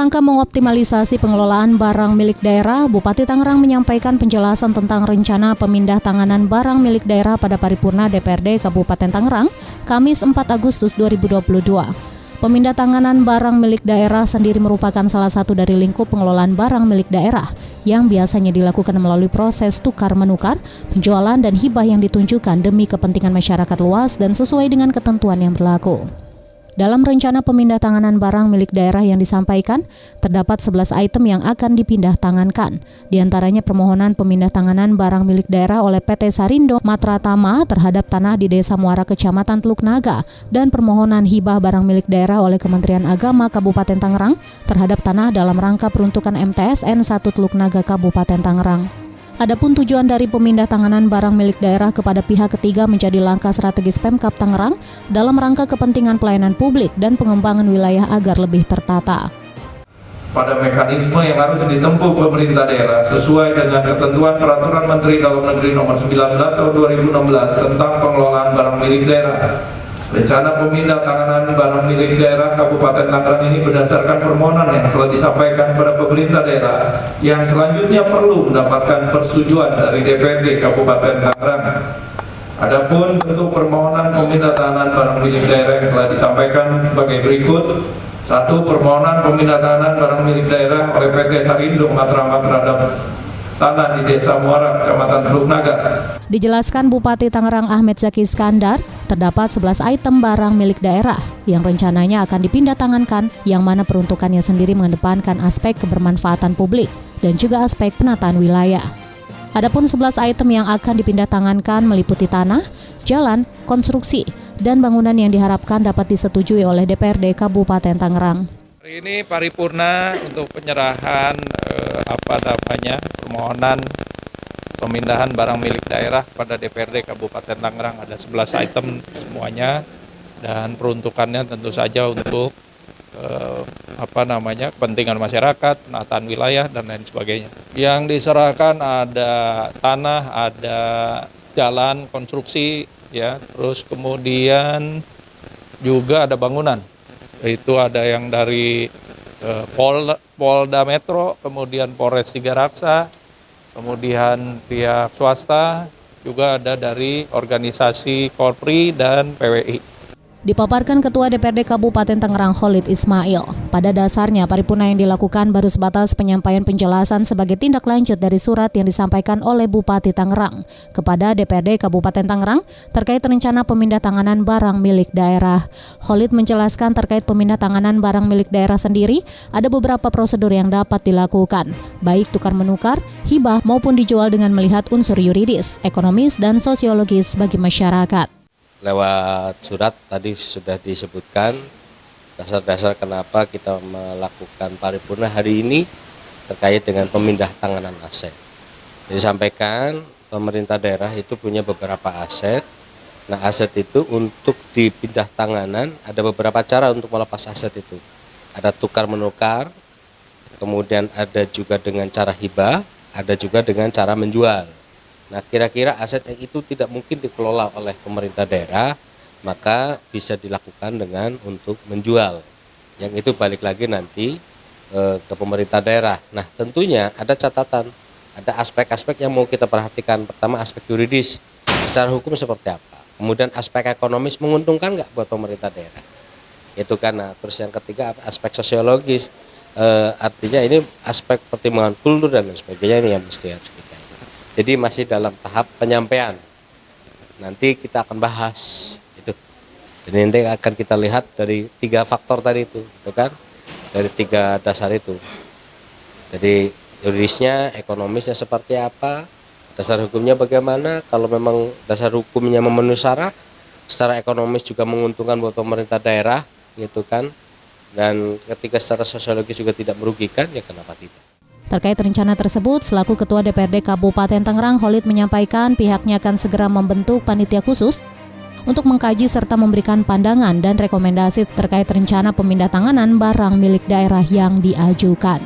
rangka mengoptimalisasi pengelolaan barang milik daerah, Bupati Tangerang menyampaikan penjelasan tentang rencana pemindah tanganan barang milik daerah pada paripurna DPRD Kabupaten Tangerang, Kamis 4 Agustus 2022. Pemindah tanganan barang milik daerah sendiri merupakan salah satu dari lingkup pengelolaan barang milik daerah yang biasanya dilakukan melalui proses tukar-menukar, penjualan dan hibah yang ditunjukkan demi kepentingan masyarakat luas dan sesuai dengan ketentuan yang berlaku. Dalam rencana pemindah tanganan barang milik daerah yang disampaikan, terdapat 11 item yang akan dipindah tangankan. Di antaranya permohonan pemindah tanganan barang milik daerah oleh PT Sarindo Matratama terhadap tanah di Desa Muara Kecamatan Teluk Naga dan permohonan hibah barang milik daerah oleh Kementerian Agama Kabupaten Tangerang terhadap tanah dalam rangka peruntukan MTSN 1 Teluk Naga Kabupaten Tangerang. Adapun tujuan dari pemindah tanganan barang milik daerah kepada pihak ketiga menjadi langkah strategis Pemkab Tangerang dalam rangka kepentingan pelayanan publik dan pengembangan wilayah agar lebih tertata. Pada mekanisme yang harus ditempuh pemerintah daerah sesuai dengan ketentuan Peraturan Menteri Dalam Negeri Nomor 19 Tahun 2016 tentang pengelolaan barang milik daerah. Rencana pemindah tanganan barang milik daerah Kabupaten Tangerang ini berdasarkan permohonan yang telah disampaikan kepada pemerintah daerah yang selanjutnya perlu mendapatkan persetujuan dari DPRD Kabupaten Tangerang. Adapun bentuk permohonan pemindah tanganan barang milik daerah yang telah disampaikan sebagai berikut. 1. Permohonan pemindah tanganan barang milik daerah oleh PT Sarindo Matratama terhadap tanah di Desa Muara Kecamatan Teluk Naga. Dijelaskan Bupati Tangerang Ahmed Zaki Iskandar, terdapat 11 item barang milik daerah yang rencananya akan dipindah tangankan, yang mana peruntukannya sendiri mengedepankan aspek kebermanfaatan publik dan juga aspek penataan wilayah. Adapun 11 item yang akan dipindah tangankan meliputi tanah, jalan, konstruksi, dan bangunan yang diharapkan dapat disetujui oleh DPRD Kabupaten Tangerang. Hari ini paripurna untuk penyerahan permohonan pemindahan barang milik daerah pada DPRD Kabupaten Tangerang. Ada 11 item semuanya dan peruntukannya tentu saja untuk kepentingan masyarakat, penataan wilayah dan lain sebagainya. Yang diserahkan ada tanah, ada jalan, konstruksi, ya, terus kemudian juga ada bangunan. Itu ada yang dari Polda Metro, kemudian Polres Tigaraksa, kemudian pihak swasta, juga ada dari organisasi Korpri dan PWI. Dipaparkan Ketua DPRD Kabupaten Tangerang Khalid Ismail, pada dasarnya paripurna yang dilakukan baru sebatas penyampaian penjelasan sebagai tindak lanjut dari surat yang disampaikan oleh Bupati Tangerang kepada DPRD Kabupaten Tangerang terkait rencana pemindah tanganan barang milik daerah. Khalid menjelaskan terkait pemindah tanganan barang milik daerah sendiri, ada beberapa prosedur yang dapat dilakukan, baik tukar-menukar, hibah maupun dijual dengan melihat unsur yuridis, ekonomis, dan sosiologis bagi masyarakat. Lewat surat tadi sudah disebutkan dasar-dasar kenapa kita melakukan paripurna hari ini terkait dengan pemindah tanganan aset. Disampaikan pemerintah daerah itu punya beberapa aset. Nah, aset itu untuk dipindah tanganan ada beberapa cara untuk melepas aset itu. Ada tukar menukar, kemudian ada juga dengan cara hibah, ada juga dengan cara menjual. Nah, kira-kira aset yang itu tidak mungkin dikelola oleh pemerintah daerah, maka bisa dilakukan dengan untuk menjual. Yang itu balik lagi nanti ke pemerintah daerah. Nah, tentunya ada catatan, ada aspek-aspek yang mau kita perhatikan. Pertama, aspek yuridis, secara hukum seperti apa. Kemudian aspek ekonomis menguntungkan nggak buat pemerintah daerah. Itu kan. Nah, terus yang ketiga aspek sosiologis, artinya ini aspek pertimbangan kultur dan lain sebagainya ini yang mesti harus kita. Jadi masih dalam tahap penyampaian. Nanti kita akan bahas itu. Dan nanti akan kita lihat dari 3 faktor tadi itu, kan? Dari 3 dasar itu. Jadi yuridisnya, ekonomisnya seperti apa, dasar hukumnya bagaimana. Kalau memang dasar hukumnya memenuhi syarat, secara ekonomis juga menguntungkan buat pemerintah daerah, gitu kan. Dan ketika secara sosiologis juga tidak merugikan, ya kenapa tidak? Terkait rencana tersebut, selaku Ketua DPRD Kabupaten Tangerang, Khalid menyampaikan pihaknya akan segera membentuk panitia khusus untuk mengkaji serta memberikan pandangan dan rekomendasi terkait rencana pemindah tanganan barang milik daerah yang diajukan.